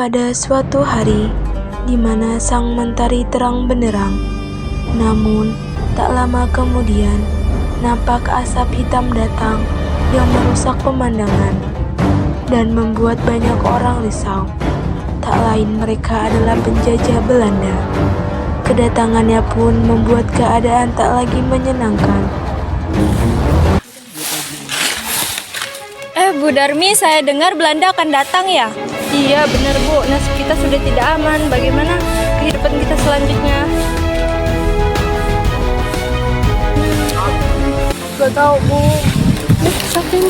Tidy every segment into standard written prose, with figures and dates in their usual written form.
Pada suatu hari, di mana sang mentari terang benderang, namun tak lama kemudian nampak asap hitam datang yang merusak pemandangan dan membuat banyak orang risau. Tak lain mereka adalah penjajah Belanda. Kedatangannya pun membuat keadaan tak lagi menyenangkan. Bu Darmi, saya dengar Belanda akan datang ya? Iya benar Bu, nasib kita sudah tidak aman. Bagaimana kehidupan kita selanjutnya? Gak tahu Bu.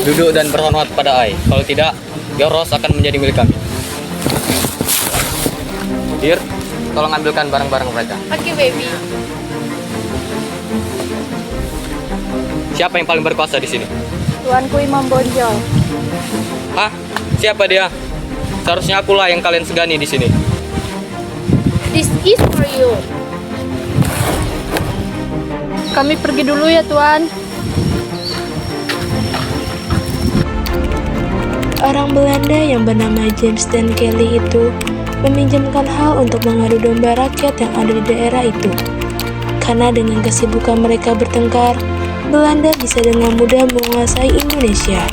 Duduk dan berhormat pada Ai. Kalau tidak, Yoros akan menjadi milik kami. Dir, tolong ambilkan barang-barang mereka. Oke baby. Siapa yang paling berkuasa di sini? Tuanku Imam Bonjol. Hah? Siapa dia? Seharusnya akulah yang kalian segani di sini. This is for you. Kami pergi dulu ya Tuan. Orang Belanda yang bernama James dan Kelly itu meminjamkan Hal untuk mengadu domba rakyat yang ada di daerah itu. Karena dengan kesibukan mereka bertengkar, Belanda bisa dengan mudah menguasai Indonesia.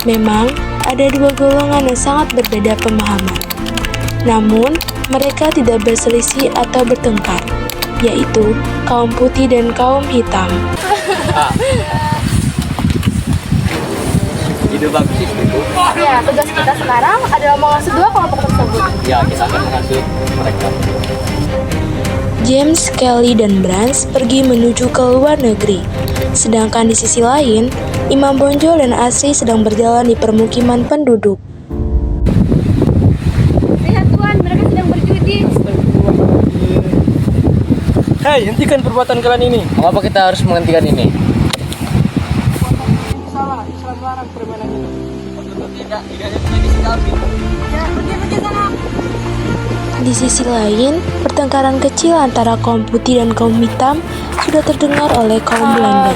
Memang, ada dua golongan yang sangat berbeda pemahaman. Namun, mereka tidak berselisih atau bertengkar, yaitu kaum putih dan kaum hitam. Ide bagus itu. Ya, tugas kita sekarang adalah mengasuh dua kelompok tersebut. Ya, kita akan mengasuh mereka. James, Kelly, dan Brands pergi menuju ke luar negeri. Sedangkan di sisi lain, Imam Bonjol dan Asri sedang berjalan di permukiman penduduk. Lihat Tuan, mereka sedang berjudi. Hei, hentikan perbuatan kalian ini. Mengapa kita harus menghentikan ini? Salah larang permainan ini. Tidak ada di sini kami. Ya, pergi sana. Di sisi lain, pertengkaran kecil antara kaum putih dan kaum hitam sudah terdengar oleh kaum Belanda,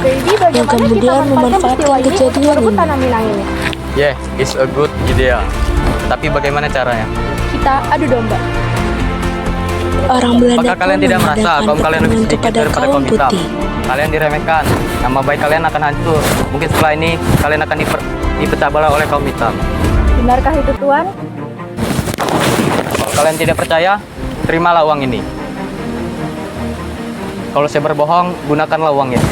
yang kemudian memanfaatkan kejadian ini. Tanah Minang ini. Yeah, it's a good idea. Tapi bagaimana caranya? Kita adu domba. Orang Belanda Apakah kalian pun tidak merasa mengadakan kaum kalian lebih pertarungan sedikit kepada daripada kaum kaum hitam? putih. Kalian diremehkan, nama baik kalian akan hancur. Mungkin setelah ini kalian akan dipecah belah oleh kaum hitam. Benarkah itu Tuan? Kalau kalian tidak percaya, terimalah uang ini. Kalau saya berbohong, gunakanlah uang ini.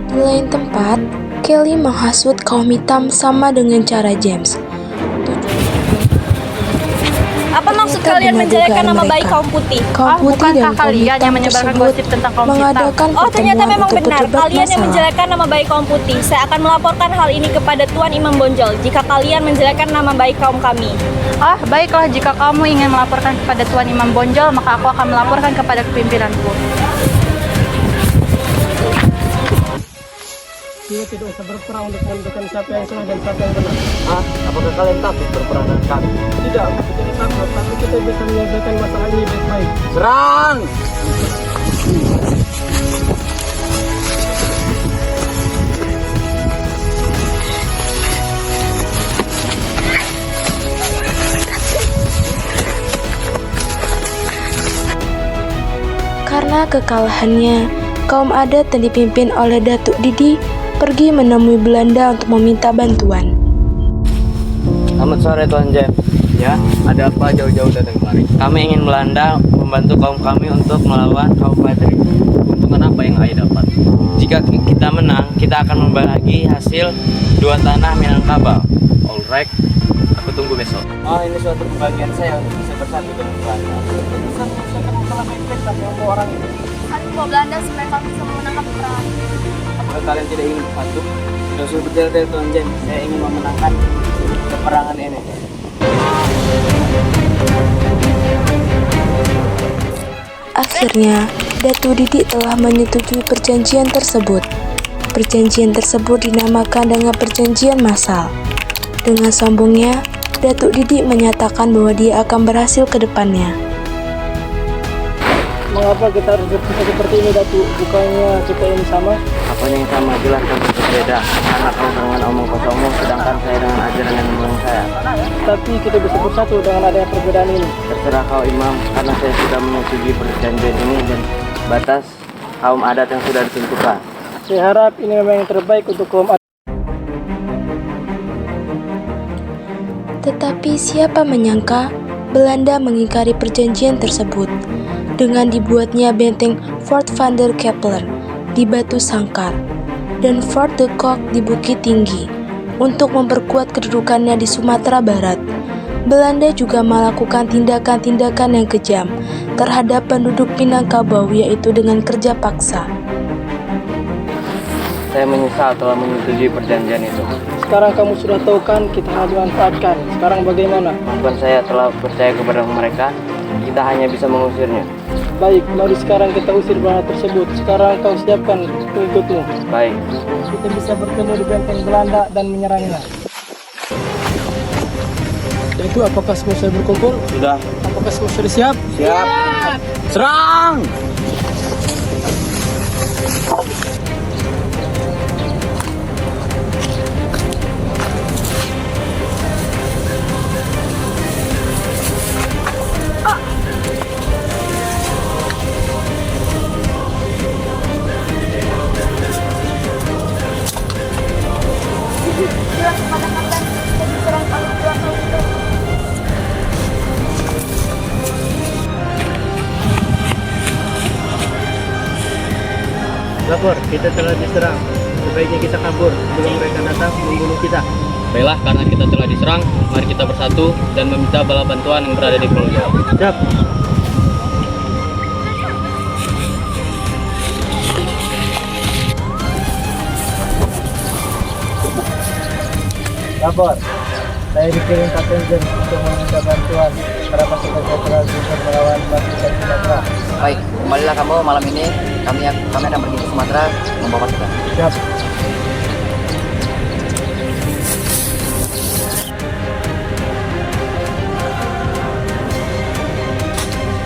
Di lain tempat, Kelly menghasut kaum hitam sama dengan cara James. Apa maksud Ternyata kalian benar menjelekkan dugaan nama baik mereka. kaum putih? Kaum putih bukankah dan kaum kalian yang hitam menyebarkan tersebut gosip tentang kaum hitam? mengadakan Oh, ternyata pertemuan memang untuk benar. berdebat Kalian yang masalah. menjelekkan nama baik kaum putih. Saya akan melaporkan hal ini kepada Tuan Imam Bonjol jika kalian menjelekkan nama baik kaum kami. Baiklah, jika kamu ingin melaporkan kepada Tuan Imam Bonjol, maka aku akan melaporkan kepada kepimpinanku. Kita tidak usah berperang untuk menentukan siapa yang salah dan siapa yang benar. Apakah kalian takut berperang dengan kami? Tidak, kita tidak takut, tapi kita bisa menyelesaikan masalah ini baik-baik. Serang! Karena kekalahannya, kaum adat yang dipimpin oleh Datuk Didi pergi menemui Belanda untuk meminta bantuan. Selamat sore Tuan James. Ya, ada apa jauh-jauh datang kemari? Kami ingin Belanda membantu kaum kami untuk melawan kaum Badri. Keuntungan apa yang Ai dapat? Jika kita menang, kita akan membagi hasil 2 tanah Minangkabau. Alright, aku tunggu besok. Ini suatu kebahagiaan saya untuk bisa bersatu dengan Belanda. Orang ini. Kami bawa Belanda supaya kami bisa memenangkan perang. Apakah kalian tidak ingin bersatu? Sudah sudah bertel Tuan James. Saya ingin memenangkan peperangan ini. Akhirnya, Datuk Didi telah menyetujui perjanjian tersebut. Perjanjian tersebut dinamakan dengan perjanjian massal. Dengan sombongnya, Datuk Didi menyatakan bahwa dia akan berhasil ke depannya. Mengapa kita harus berpisah seperti ini, Datu? Bukannya kita ini sama? Apanya yang sama? Jelas kan berbeda. Karena kamu dengan omong kosongmu, sedangkan saya dengan ajaran yang menurut saya. Tapi kita bisa bersatu dengan adanya perbedaan ini. Terserah kau imam, karena saya sudah menyetujui perjanjian ini dan batas kaum adat yang sudah ditentukan. Saya harap ini memang yang terbaik untuk kaum adat. Tetapi siapa menyangka Belanda mengingkari perjanjian tersebut dengan dibuatnya benteng Fort van der Kepler di Batu Sangkar dan Fort de Kock di Bukit Tinggi untuk memperkuat kedudukannya di Sumatera Barat. Belanda juga melakukan tindakan-tindakan yang kejam terhadap penduduk Minangkabau, yaitu dengan kerja paksa. Saya menyesal telah menyetujui perjanjian itu. Sekarang kamu sudah tahu kan kita hanya dimanfaatkan. Sekarang bagaimana? Bukan saya telah percaya kepada mereka, kita hanya bisa mengusirnya. Baik, mari sekarang kita usir Belanda tersebut. Sekarang kau siapkan pengikutmu. Baik. Kita bisa bertemu di benteng Belanda dan menyerangnya. Itu apakah semua sudah berkumpul? Sudah. Apakah semua sudah siap? Siap. Serang! Lapor, kita telah diserang. Sebaiknya kita kabur sebelum mereka datang membunuh kita. Baiklah, karena kita telah diserang, mari kita bersatu dan meminta bala bantuan yang berada di Pulau Jawa. Siap. Lapor, saya dikirim Kapten Jen untuk meminta bantuan para pasukan Jenderal untuk melawan pasukan Sumatera. Baik, kembalilah kamu malam ini. Kami akan pergi ke Sumatera membawa pasukan. Siap.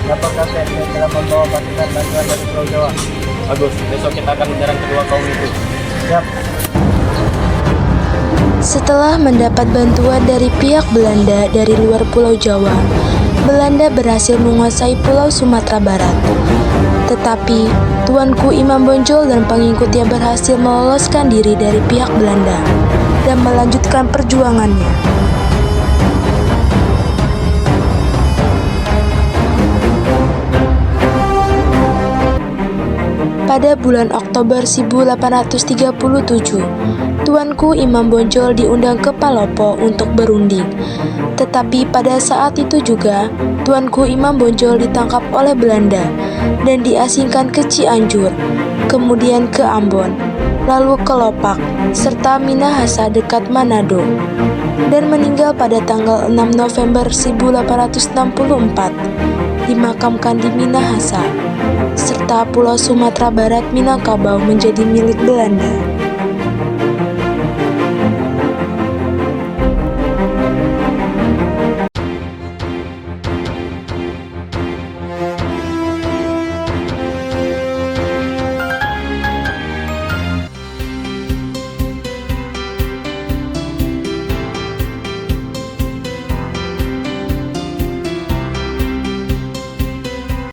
Lapor Kapten, saya telah membawa pasukan bantuan dari Pulau Jawa. Bagus, besok kita akan menyerang kedua kaum itu. Siap. Setelah mendapat bantuan dari pihak Belanda dari luar Pulau Jawa, Belanda berhasil menguasai Pulau Sumatera Barat. Tetapi, Tuanku Imam Bonjol dan pengikutnya berhasil meloloskan diri dari pihak Belanda dan melanjutkan perjuangannya. Pada bulan Oktober 1837, Tuanku Imam Bonjol diundang ke Palopo untuk berunding. Tetapi pada saat itu juga, Tuanku Imam Bonjol ditangkap oleh Belanda dan diasingkan ke Cianjur, kemudian ke Ambon, lalu ke Lopak, serta Minahasa dekat Manado, dan meninggal pada tanggal 6 November 1864, dimakamkan di Minahasa, serta Pulau Sumatera Barat Minangkabau menjadi milik Belanda.